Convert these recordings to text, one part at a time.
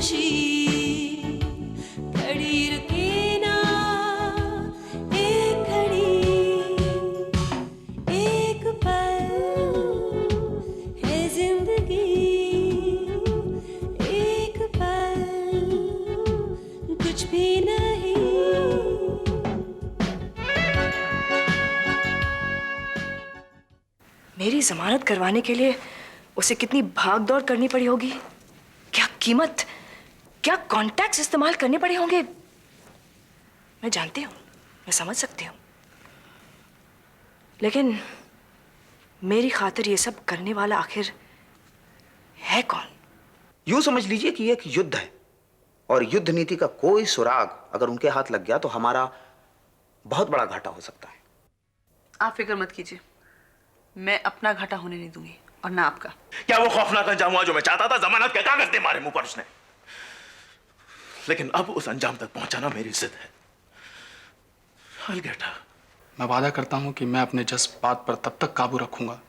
खुशी खड़ी रुके ना एक घड़ी, एक पल है जिंदगी, एक पल कुछ भी नहीं। मेरी जमानत करवाने के लिए उसे कितनी भाग दौड़ करनी पड़ी होगी, क्या कीमत, क्या कॉन्टैक्ट्स इस्तेमाल करने पड़े होंगे। मैं जानती हूँ, मैं समझ सकती हूँ, लेकिन मेरी खातिर ये सब करने वाला आखिर है कौन? यूं समझ लीजिए कि ये एक युद्ध है और युद्ध नीति का कोई सुराग अगर उनके हाथ लग गया तो हमारा बहुत बड़ा घाटा हो सकता है। आप फिक्र मत कीजिए, मैं अपना घाटा होने नहीं दूंगी और ना आपका। क्या वो खौफनाक अंजाम हुआ जो मैं चाहता था? जमानत के कागज दे मारे मुंह पर उसने, लेकिन अब उस अंजाम तक पहुंचाना मेरी जिद है। अलगेटा, मैं वादा करता हूं कि मैं अपने जज्बात पर तब तक काबू रखूंगा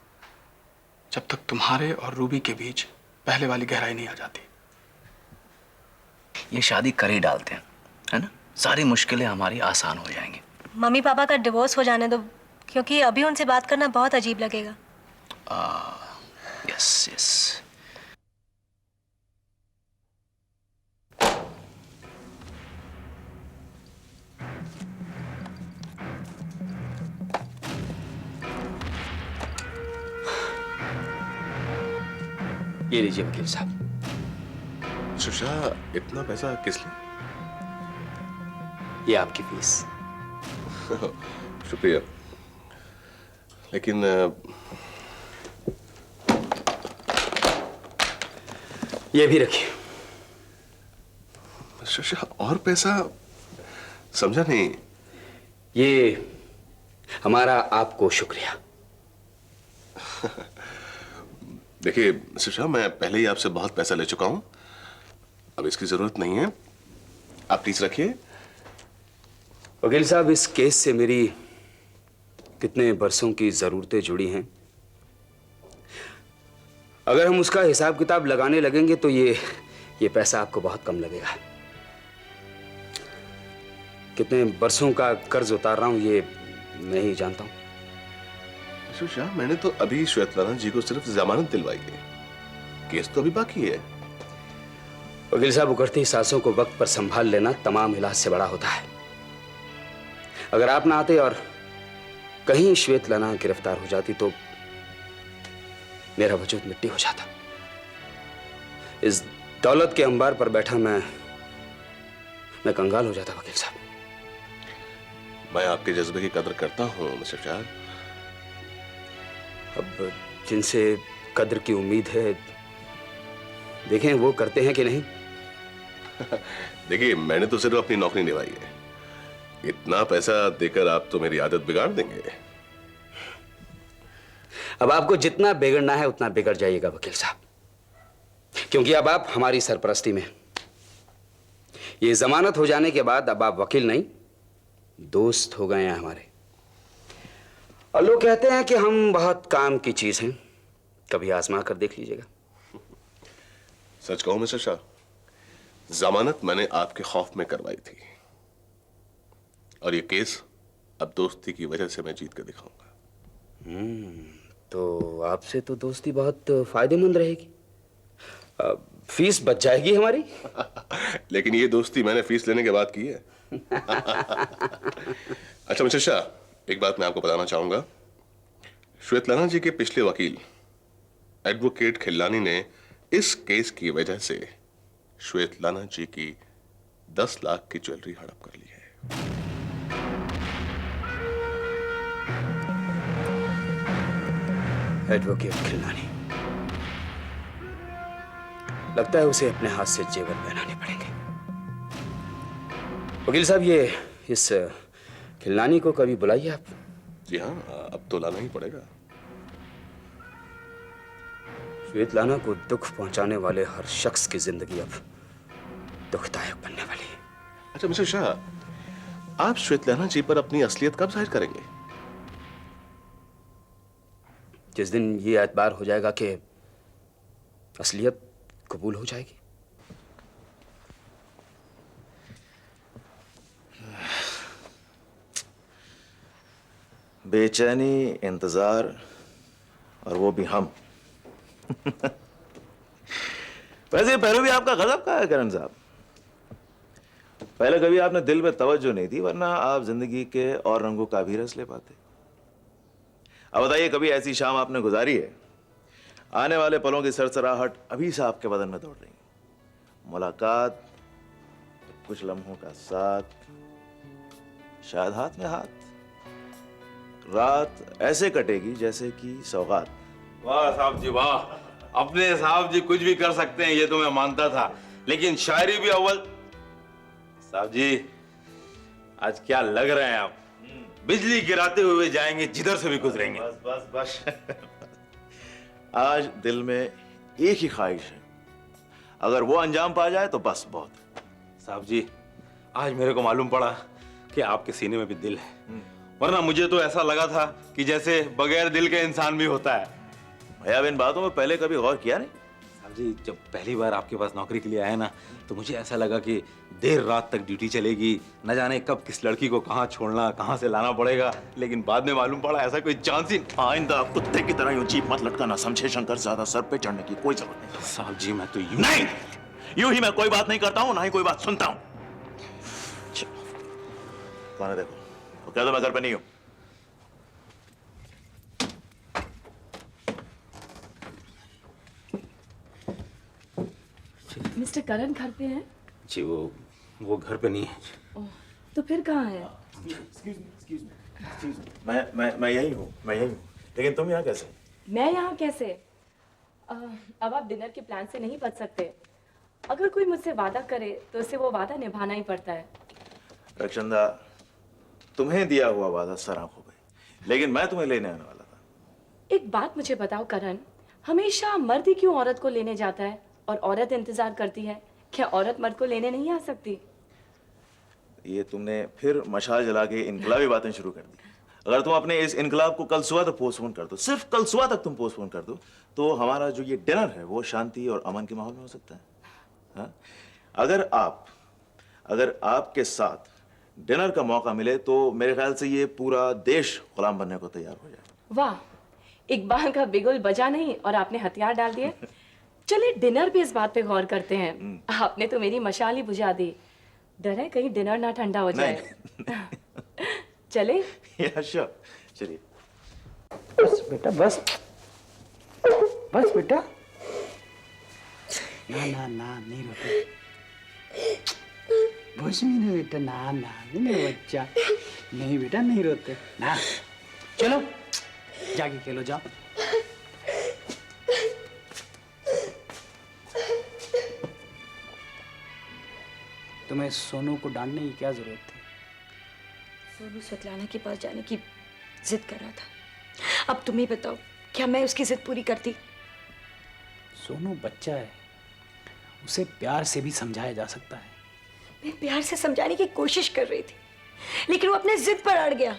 जब तक तुम्हारे और रूबी के बीच पहले वाली गहराई नहीं आ जाती। ये शादी कर ही डालते हैं, है ना? सारी मुश्किलें हमारी आसान हो जाएंगी। मम्मी पापा का डिवोर्स हो जाने दो, क्योंकि अभी उनसे बात करना बहुत अजीब लगेगा। Yes yes. ये लीजिए वकील साहब। सुषा, इतना पैसा किस लिए? ये आपकी फीस। शुक्रिया, लेकिन ये भी रखिए। सुषा, और पैसा? समझा नहीं। ये हमारा आपको शुक्रिया। देखिए सुषा, मैं पहले ही आपसे बहुत पैसा ले चुका हूं, अब इसकी जरूरत नहीं है। आप प्लीज रखिए। वकील साहब, इस केस से मेरी कितने बरसों की जरूरतें जुड़ी हैं, अगर हम उसका हिसाब किताब लगाने लगेंगे तो ये पैसा आपको बहुत कम लगेगा। कितने बरसों का कर्ज उतार रहा हूं ये मैं ही जानता हूं। सुषा, मैंने तो अभी श्वेतलाना जी को सिर्फ जमानत दिलवाई है, केस तो अभी बाकी है। वकील साहब, उकड़ती सांसों को वक्त पर संभाल लेना तमाम इलाज से बड़ा होता है। अगर आप ना आते और कहीं श्वेतलाना गिरफ्तार हो जाती तो मेरा वजूद मिट्टी हो जाता। इस दौलत के अंबार पर बैठा मैं कंगाल हो जाता। वकील साहब, मैं आपके जज्बे की कदर करता हूं मिस्टर शाह। अब जिनसे कद्र की उम्मीद है, देखें वो करते हैं कि नहीं। देखिए, मैंने तो सिर्फ अपनी नौकरी निभाई है, इतना पैसा देकर आप तो मेरी आदत बिगाड़ देंगे। अब आपको जितना बिगड़ना है उतना बिगड़ जाइएगा वकील साहब, क्योंकि अब आप हमारी सरपरस्ती में। ये जमानत हो जाने के बाद अब आप वकील नहीं, दोस्त हो गए हैं हमारे। और लोग कहते हैं कि हम बहुत काम की चीज हैं, कभी आजमा कर देख लीजिएगा। सच कहूं मिस्टर शाह, जमानत मैंने आपके खौफ में करवाई थी, और ये केस अब दोस्ती की वजह से मैं जीत कर दिखाऊंगा। तो आपसे तो दोस्ती बहुत फायदेमंद रहेगी, फीस बच जाएगी हमारी। लेकिन ये दोस्ती मैंने फीस लेने के बाद की है। अच्छा मिस्टर शाह, एक बात मैं आपको बताना चाहूंगा। श्वेतलाना जी के पिछले वकील एडवोकेट खिल्लानी ने इस केस की वजह से श्वेतलाना जी की 10 लाख की ज्वेलरी हड़प कर ली है। एडवोकेट खिल्लानी, लगता है उसे अपने हाथ से जेवर पहनाने पड़ेंगे। वकील साहब, ये इस खिल्लानी को कभी बुलाइए आप। जी हाँ, अब तो लाना ही पड़ेगा। श्वेतलाना को दुख पहुंचाने वाले हर शख्स की जिंदगी अब दुखदायक बनने वाली है। अच्छा मिस्टर शाह, आप श्वेतलाना जी पर अपनी असलियत कब जाहिर करेंगे? जिस दिन ये एतबार हो जाएगा कि असलियत कबूल हो जाएगी। बेचैनी, इंतजार और वो भी हम। वैसे पहले भी आपका गजब का है करण साहब। पहले कभी आपने दिल पे तवज्जो नहीं दी, वरना आप जिंदगी के और रंगों का भी रस ले पाते। अब बताइए, कभी ऐसी शाम आपने गुजारी है? आने वाले पलों की सरसराहट अभी से आपके बदन में दौड़ रही है। मुलाकात, कुछ लम्हों का साथ, शायद हाथ में हाथ। रात ऐसे कटेगी जैसे कि सौगात। वाह साहब जी वाह, अपने साहब जी कुछ भी कर सकते हैं ये तो मैं मानता था, लेकिन शायरी भी अव्वल। साहब जी आज क्या लग रहे हैं आप, बिजली गिराते हुए जाएंगे, जिधर से भी गुजरेंगे। बस बस बस। आज दिल में एक ही ख्वाहिश है, अगर वो अंजाम पा जाए तो बस बहुत। साहब जी आज मेरे को मालूम पड़ा कि आपके सीने में भी दिल है, वरना मुझे तो ऐसा लगा था कि जैसे बगैर दिल के इंसान भी होता है। भैया इन बातों में पहले कभी गौर किया नहीं? साहब जी जब पहली बार आपके पास नौकरी के लिए आया ना, तो मुझे ऐसा लगा कि देर रात तक ड्यूटी चलेगी, न जाने कब किस लड़की को कहाँ छोड़ना, कहाँ से लाना पड़ेगा। लेकिन बाद में मालूम पड़ा ऐसा कोई चांस ही। आइंदा कुत्ते की तरह यूं जीप मत लटकाना, समझे शंकर? ज्यादा सर पे चढ़ने की कोई जरूरत नहीं। साहब जी मैं तो नहीं, यूं ही मैं कोई बात नहीं करता हूं, ना ही कोई बात सुनता हूं। कौन है देखो, वो कह दो मैं घर पे नहीं हूं। मिस्टर करण घर पे हैं? जी वो घर पे नहीं है। तो फिर कहाँ है? मैं यही हूँ, लेकिन तुम यहाँ कैसे? मैं यहाँ कैसे? अब आप डिनर के प्लान से नहीं बच सकते। अगर कोई मुझसे वादा करे तो उसे वो वादा निभाना ही पड़ता है। रक्षंदा, तुम्हें दिया हुआ वादा सराख हो गई, लेकिन मैं तुम्हें लेने आने वाला था। एक बात मुझे बताओ करण, हमेशा मर्द ही क्यों औरत को लेने जाता है और औरत इंतजार करती है? क्या औरत मर्द को लेने नहीं आ सकती? ये तुमने फिर मशाल जला के इनकलाबी बातें शुरू कर दी। अगर तुम अपने इस इनकलाब को कल सुबह तक पोस्टपोन कर दो, सिर्फ कल सुबह तक तुम पोस्टपोन कर दो, तो हमारा जो ये डिनर है वो शांति और अमन के माहौल में हो सकता है। हाँ? अगर आपके साथ डिनर का मौका मिले तो मेरे ख्याल से ये पूरा देश गुलाम बनने को तैयार हो जाए। वाह, इकबाल का बिगुल बजा नहीं और आपने हथियार डाल दिए। चलिए डिनर पे इस बात पे गौर करते हैं। आपने तो मेरी मशाल ही बुझा दी। डर है कहीं डिनर ना ठंडा हो जाए। चले? अच्छा चलिए। बस बेटा बस बेटा। ना नहीं रोते। बस नहीं बेटा, ना नहीं बच्चा, नहीं बेटा नहीं रोते ना। चलो जाके खेलो, जाओ। तुम्हें सोनू को डांटने की क्या जरूरत थी? सोनू स्वेतलाना के पास जाने की जिद कर रहा था। अब तुम ही बताओ, क्या मैं उसकी जिद पूरी करती? सोनू बच्चा है, उसे प्यार से भी समझाया जा सकता है। मैं प्यार से समझाने की कोशिश कर रही थी, लेकिन वो अपने जिद पर अड़ गया,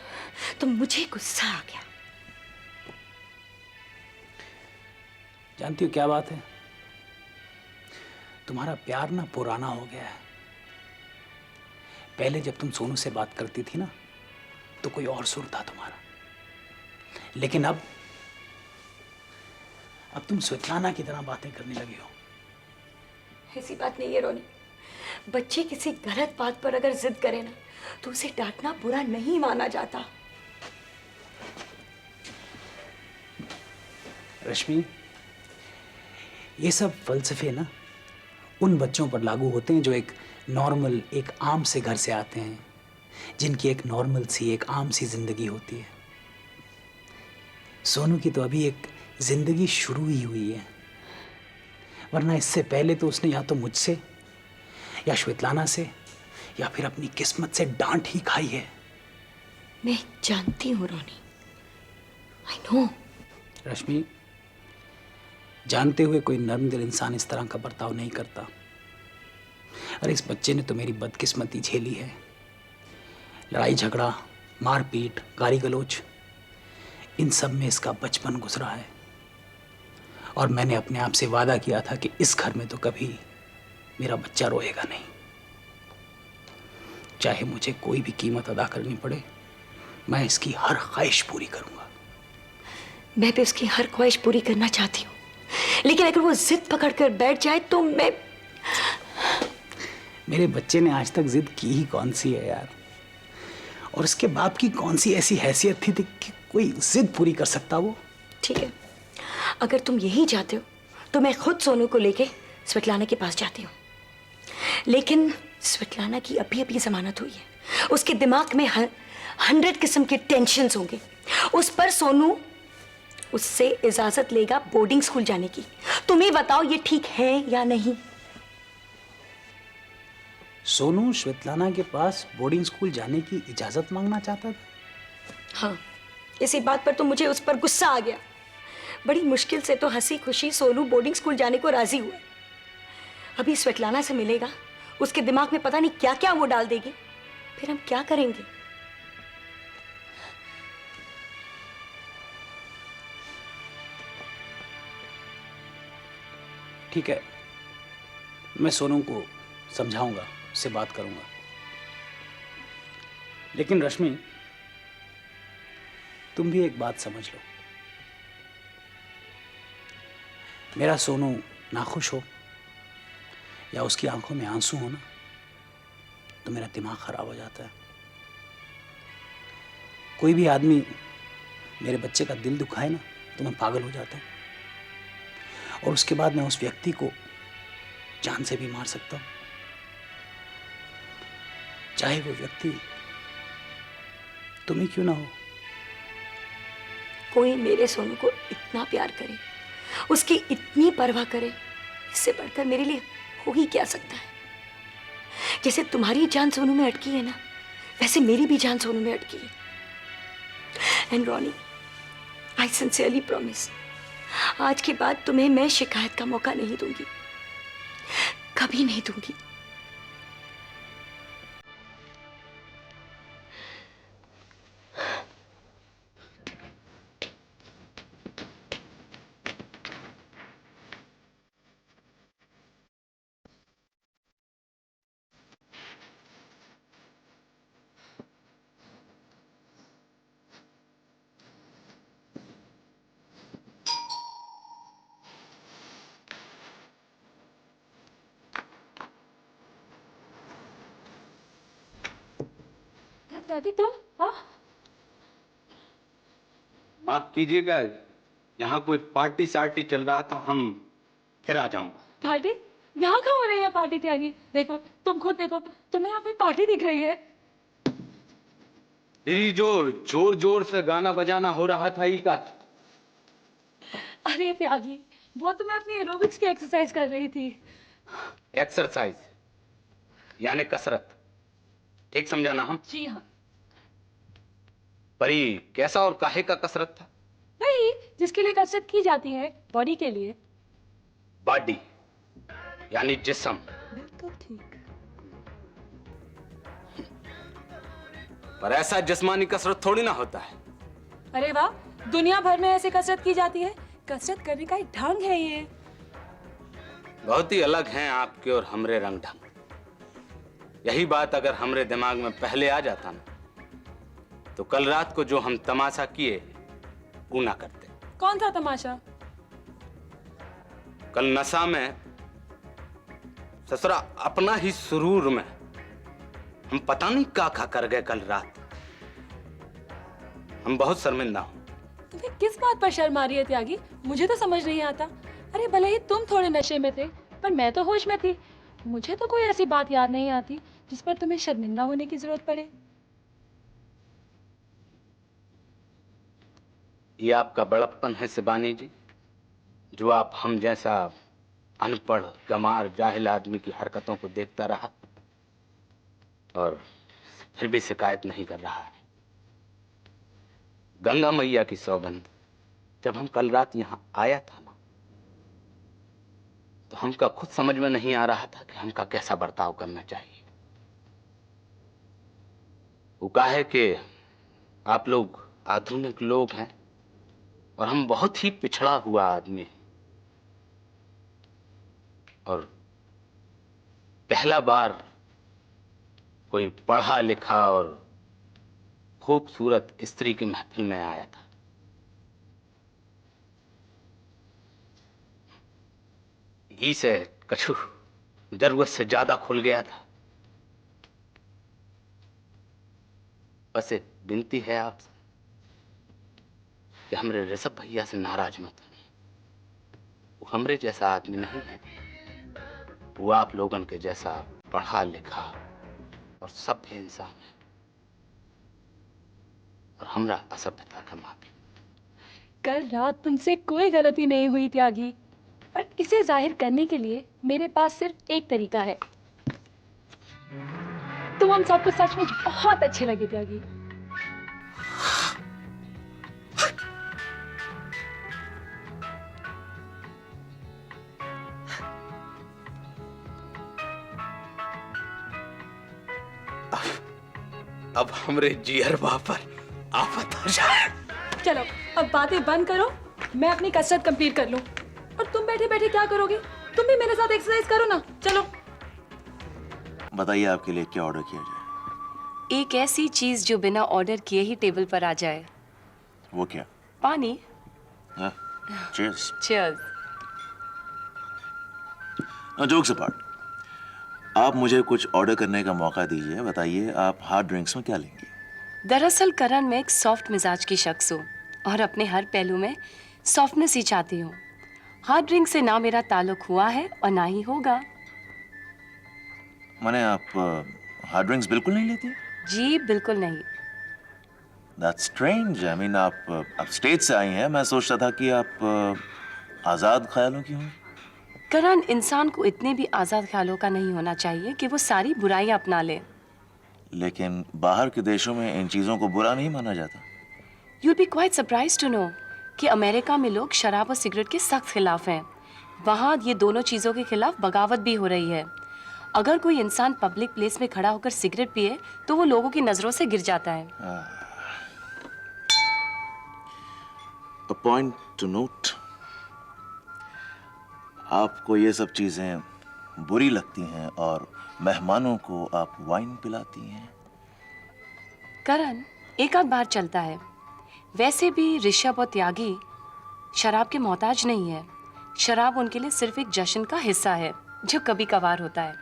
तो मुझे गुस्सा आ गया। जानती हो क्या बात है? तुम्हारा प्यार ना पुराना हो गया है। पहले जब तुम सोनू से बात करती थी ना, तो कोई और सुर था तुम्हारा, लेकिन अब तुम स्वेतलाना की तरह बातें करने लगी हो। ऐसी बात नहीं है रोनी। बच्चे किसी गलत बात पर अगर जिद करे ना, तो उसे डांटना बुरा नहीं माना जाता। रश्मि, ये सब फलसफे ना उन बच्चों पर लागू होते हैं जो एक नॉर्मल, एक आम से घर से आते हैं, जिनकी एक नॉर्मल सी, एक आम सी जिंदगी होती है। सोनू की तो अभी एक जिंदगी शुरू ही हुई है, वरना इससे पहले तो उसने या तो मुझसे या श्वेतलाना से या फिर अपनी किस्मत से डांट ही खाई है। मैं जानती हूँ रोनी, आई नो। रश्मि, जानते हुए कोई नर्म दिल इंसान इस तरह का बर्ताव नहीं करता। अरे इस बच्चे ने तो मेरी बदकिस्मती झेली है। लड़ाई झगड़ा, मारपीट, गाली गलौज, इन सब में इसका बचपन गुजरा है। और मैंने अपने आप से वादा किया था कि इस घर में तो कभी मेरा बच्चा रोएगा नहीं, चाहे मुझे कोई भी कीमत अदा करनी पड़े, मैं इसकी हर ख्वाहिश पूरी करूंगा। मैं भी उसकी हर ख्वाहिश पूरी करना चाहती हूँ, लेकिन अगर वो जिद पकड़कर बैठ जाए तो मैं। मेरे बच्चे ने आज तक जिद की ही कौन सी है यार? और उसके बाप की कौन सी ऐसी हैसियत थी कि कोई जिद पूरी कर सकता वो? ठीक है, अगर तुम यही चाहते हो तो मैं खुद सोनू को लेके स्वेटलाना के पास जाती हूँ। लेकिन स्वेटलाना की अभी अभी जमानत हुई है, उसके दिमाग में 100 किस्म के टेंशन्स होंगे। उस पर सोनू उससे इजाजत लेगा बोर्डिंग स्कूल जाने की। तुम ही बताओ ये ठीक है या नहीं? सोनू श्वेतलाना के पास बोर्डिंग स्कूल जाने की इजाजत मांगना चाहता था? हाँ, इसी बात पर तो मुझे उस पर गुस्सा आ गया। बड़ी मुश्किल से तो हंसी खुशी सोनू बोर्डिंग स्कूल जाने को राजी हुआ। अभी स्वेटलाना से मिलेगा, उसके दिमाग में पता नहीं क्या क्या वो डाल देगी, फिर हम क्या करेंगे? ठीक है, मैं सोनू को समझाऊंगा, उससे बात करूंगा। लेकिन रश्मि, तुम भी एक बात समझ लो, मेरा सोनू नाखुश हो या उसकी आंखों में आंसू हो ना, तो मेरा दिमाग खराब हो जाता है। कोई भी आदमी मेरे बच्चे का दिल दुखाए ना, तो मैं पागल हो जाता हूं, और उसके बाद मैं उस व्यक्ति को जान से भी मार सकता हूं, चाहे वो व्यक्ति तुम ही क्यों ना हो। कोई मेरे सोनू को इतना प्यार करे, उसकी इतनी परवाह करे, इससे बढ़कर मेरे लिए हो ही क्या सकता है? जैसे तुम्हारी जान सोनू में अटकी है ना, वैसे मेरी भी जान सोनू में अटकी है। And Ronnie, I sincerely promise, आज के बाद तुम्हें मैं शिकायत का मौका नहीं दूंगी, कभी नहीं दूंगी। दादी तुम? हाँ, माफ कीजिएगा, यहाँ कोई पार्टी सार्टी चल रहा था, हम फिर आ जाऊंगा। पार्टी? यहाँ कहाँ हो रही है पार्टी त्यागी? देखो, तुम खुद देखो, तुम्हें यहाँ पे पार्टी दिख रही है। ये जो जोर जोर से गाना बजाना हो रहा था, ये का? अरे त्यागी, वो तो मैं अपनी एरोबिक्स की एक्सरसाइज कर रही थी। एक्सरसाइज यानी कसरत, ठीक समझा ना हम? जी हाँ। पर ये कैसा और काहे का कसरत था? नहीं, जिसके लिए कसरत की जाती है, बॉडी के लिए। बॉडी यानी जिस्म। बिल्कुल ठीक। पर ऐसा जिस्मानी कसरत थोड़ी ना होता है। अरे वाह, दुनिया भर में ऐसे कसरत की जाती है। कसरत करने का एक ढंग है ये। बहुत ही अलग हैं आपके और हमरे रंग ढंग। यही बात अगर हमरे दिमाग में पहले आ जाता ना, तो कल रात को जो हम तमाशा किए वो ना करते। कौन था तमाशा? कल नशा में ससुरा अपना ही सुरूर में हम पता नहीं क्या खा कर गए कल रात। हम बहुत शर्मिंदा हूं। तुम्हें किस बात पर शर्म आ रही है त्यागी? मुझे तो समझ नहीं आता। अरे भले ही तुम थोड़े नशे में थे, पर मैं तो होश में थी। मुझे तो कोई ऐसी बात याद नहीं आती जिस पर तुम्हें शर्मिंदा होने की जरूरत पड़े। ये आपका बड़प्पन है शिबानी जी, जो आप हम जैसा अनपढ़ गंवार जाहिल आदमी की हरकतों को देखता रहा और फिर भी शिकायत नहीं कर रहा है। गंगा मैया की सौगंध, जब हम कल रात यहां आया था ना, तो हमका खुद समझ में नहीं आ रहा था कि हमका कैसा बर्ताव करना चाहिए। वो कहा है कि आप लोग आधुनिक लोग हैं और हम बहुत ही पिछड़ा हुआ आदमी हैं, और पहला बार कोई पढ़ा लिखा और खूबसूरत स्त्री की महफिल में आया था। घी से कछू जरूरत से ज्यादा खुल गया था। बस एक विनती है आपसे कि हमरे ऋषभ भैया से नाराज मत होइए। वो हमरे जैसा आदमी नहीं है, वो आप लोगन के जैसा पढ़ा लिखा और सभ्य इंसान है, और हमरा असभ्यता का माफी। कल रात तुमसे कोई गलती नहीं हुई त्यागी, पर इसे जाहिर करने के लिए मेरे पास सिर्फ एक तरीका है। तुम हम सबको सचमुच बहुत अच्छे लगे त्यागी। अब हमरे जियरबा पर आफत हो जाए। चलो अब बातें बंद करो, मैं अपनी कसरत कंप्लीट कर लूं। और तुम बैठे बैठे क्या करोगे? तुम भी मेरे साथ एक्सरसाइज करो ना। चलो बताइए आपके लिए क्या ऑर्डर किया जाए? एक ऐसी चीज जो बिना ऑर्डर किए ही टेबल पर आ जाए। वो क्या? पानी। चीयर्स। चीयर्स। जोक्स अपार्ट, आप मुझे कुछ ऑर्डर करने का मौका दीजिए। बताइए आप हार्ड ड्रिंक्स में क्या लेंगी? दरअसल करण, मैं एक सॉफ्ट मिजाज की शख्स हूँ और अपने हर पहलू में सॉफ्टनेस ही चाहती हूँ। हार्ड ड्रिंक से ना मेरा ताल्लुक हुआ है और ना ही होगा। माने आप हार्ड ड्रिंक्स बिल्कुल नहीं लेती? जी बिल्कुल नहीं। That's strange. I mean, आप स्टेट से आई हैं। मैं सोचता था कि आप आज़ाद ख्यालों की हों। करण, इंसान को इतने भी आज़ाद ख्यालों का नहीं होना चाहिए कि वो सारी बुराइयां अपना ले। लेकिन बाहर के देशों में इन चीज़ों को बुरा नहीं माना जाता। You'll be quite surprised to know कि अमेरिका में लोग शराब और सिगरेट के सख्त खिलाफ हैं। वहाँ ये दोनों चीज़ों के खिलाफ बगावत भी हो रही है। अगर कोई इंसान पब्लिक प्लेस में खड़ा होकर सिगरेट पिए तो वो लोगों की नज़रों से गिर जाता है। A point to note. आपको ये सब चीजें बुरी लगती हैं और मेहमानों को आप वाइन पिलाती हैं। करण, एक आध बार चलता है। वैसे भी ऋषभ और त्यागी शराब के मोहताज नहीं है। शराब उनके लिए सिर्फ एक जश्न का हिस्सा है जो कभी कभार होता है।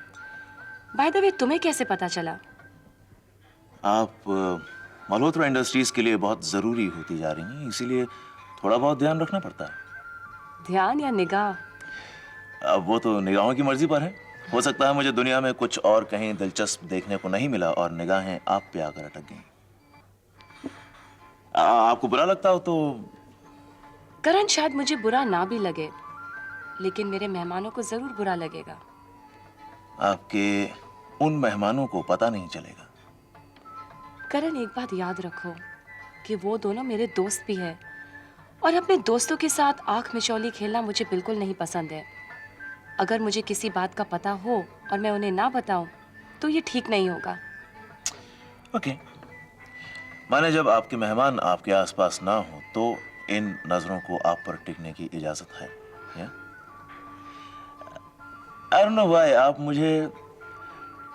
बाय द वे, तुम्हें कैसे पता चला? आप मल्होत्रा इंडस्ट्रीज के लिए बहुत जरूरी होती जा रही हैं, इसीलिए थोड़ा बहुत ध्यान रखना पड़ता है। ध्यान या निगाह? अब वो तो निगाहों की मर्जी पर है। हो सकता है मुझे दुनिया में कुछ और कहीं दिलचस्प देखने को नहीं मिला और निगाहें आप पे आकर अटक गई। आपको बुरा लगता हो तो? करण, शायद मुझे बुरा ना भी लगे, लेकिन मेरे मेहमानों को जरूर बुरा लगेगा। आपके उन मेहमानों को पता नहीं चलेगा। करण, एक बात याद रखो कि वो दोनों मेरे दोस्त भी हैं और अपने दोस्तों के साथ आंख मिचौली खेलना मुझे बिल्कुल नहीं पसंद है। अगर मुझे किसी बात का पता हो और मैं उन्हें ना बताऊं तो ये ठीक नहीं होगा। ओके। माने जब आपके मेहमान आपके आसपास ना हो तो इन नजरों को आप पर टिकने की इजाजत है। I don't know why, आप मुझे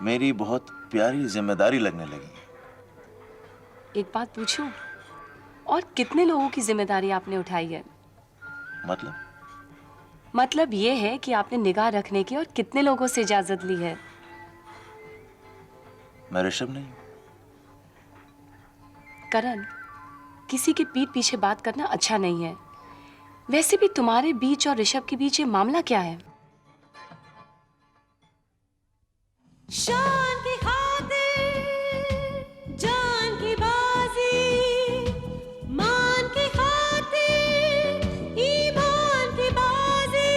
मेरी बहुत प्यारी जिम्मेदारी लगने लगी। एक बात पूछूं? और कितने लोगों की जिम्मेदारी आपने उठाई है? मतलब ये है कि आपने निगाह रखने की और कितने लोगों से इजाजत ली है? मैं ऋषभ नहीं। करण, किसी के पीठ पीछे बात करना अच्छा नहीं है। वैसे भी तुम्हारे बीच और ऋषभ के बीच ये मामला क्या है? शान की खातिर जान की बाजी, मान की खातिर ईमान की बाजी।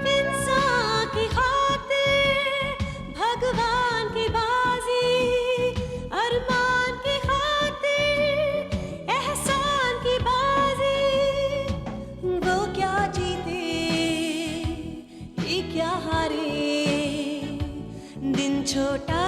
इंसान की खातिर भगवान की बाजी, अरमान की खातिर एहसान की बाजी। वो क्या जीते ये क्या हारे, दिन छोटा